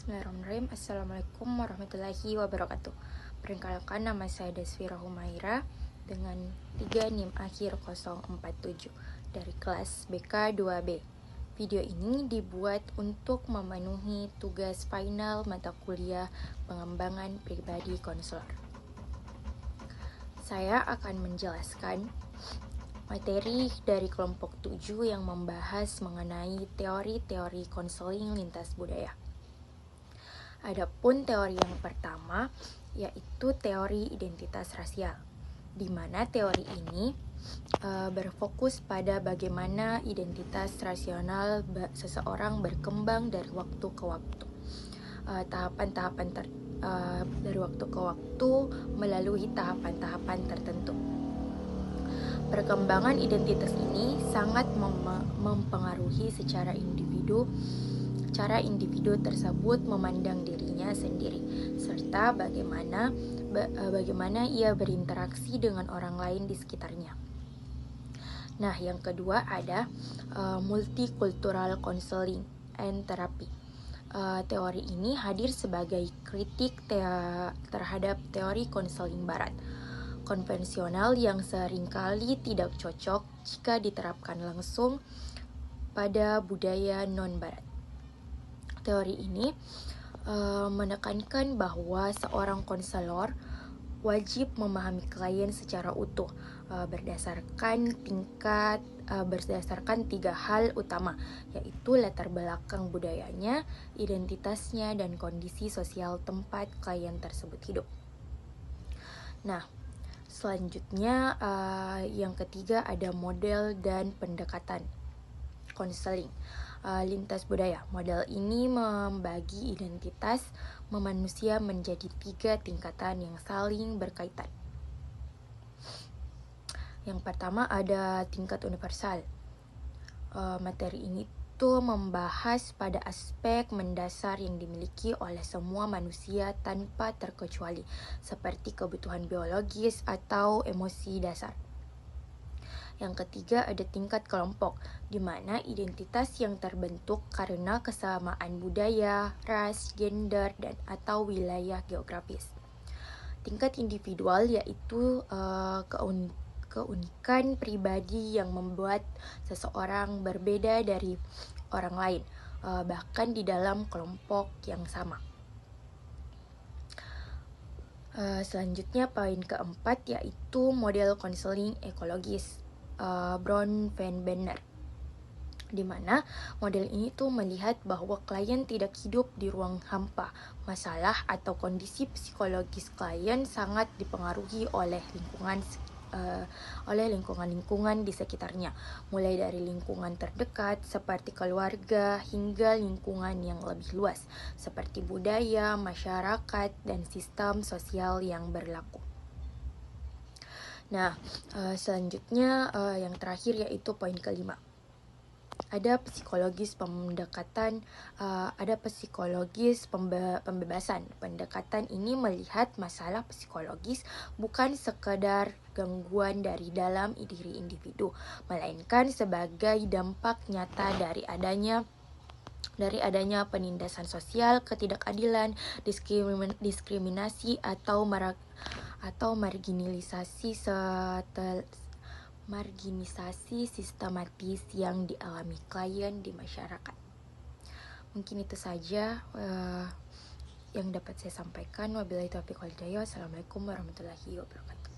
Bismillahirrahmanirrahim. Assalamualaikum warahmatullahi wabarakatuh. Perkenalkan, nama saya Desvira Humaira dengan 3 NIM akhir 047 dari kelas BK 2B. Video ini dibuat untuk memenuhi tugas final mata kuliah pengembangan pribadi konselor. Saya akan menjelaskan materi dari kelompok 7 yang membahas mengenai teori-teori konseling lintas budaya. Adapun teori yang pertama yaitu teori identitas rasial, di mana teori ini berfokus pada bagaimana identitas rasional seseorang berkembang dari waktu ke waktu. Tahapan-tahapan dari waktu ke waktu melalui tahapan-tahapan tertentu. Perkembangan identitas ini sangat mempengaruhi secara individu, cara individu tersebut memandang dirinya sendiri, serta bagaimana ia berinteraksi dengan orang lain di sekitarnya. Nah, yang kedua ada multicultural counseling and therapy. Teori ini hadir sebagai kritik terhadap teori konseling barat konvensional yang seringkali tidak cocok jika diterapkan langsung pada budaya non-barat. Teori ini menekankan bahwa seorang konselor wajib memahami klien secara utuh berdasarkan 3 hal utama, yaitu latar belakang budayanya, identitasnya, dan kondisi sosial tempat klien tersebut hidup. Nah, selanjutnya yang ketiga ada model dan pendekatan konseling lintas budaya. Model ini membagi identitas manusia menjadi 3 tingkatan yang saling berkaitan. Yang pertama ada tingkat universal. Materi ini membahas pada aspek mendasar yang dimiliki oleh semua manusia tanpa terkecuali, seperti kebutuhan biologis atau emosi dasar. Yang ketiga ada tingkat kelompok, di mana identitas yang terbentuk karena kesamaan budaya, ras, gender, dan atau wilayah geografis. Tingkat individual yaitu keunikan pribadi yang membuat seseorang berbeda dari orang lain, bahkan di dalam kelompok yang sama. Selanjutnya poin keempat yaitu model konseling ekologis Brown Van Benner, di mana model ini melihat bahwa klien tidak hidup di ruang hampa. Masalah atau kondisi psikologis klien sangat dipengaruhi oleh lingkungan di sekitarnya, mulai dari lingkungan terdekat seperti keluarga hingga lingkungan yang lebih luas seperti budaya, masyarakat, dan sistem sosial yang berlaku. Nah, selanjutnya yang terakhir yaitu poin kelima. Ada psikologis pendekatan, ada psikologis pembebasan. Pendekatan ini melihat masalah psikologis bukan sekedar gangguan dari dalam diri individu, melainkan sebagai dampak nyata dari adanya penindasan sosial, ketidakadilan, diskriminasi atau marginalisasi sistematis yang dialami klien di masyarakat. Mungkin itu saja yang dapat saya sampaikan. Wabillahi taufiq wal hidayah. Assalamualaikum warahmatullahi wabarakatuh.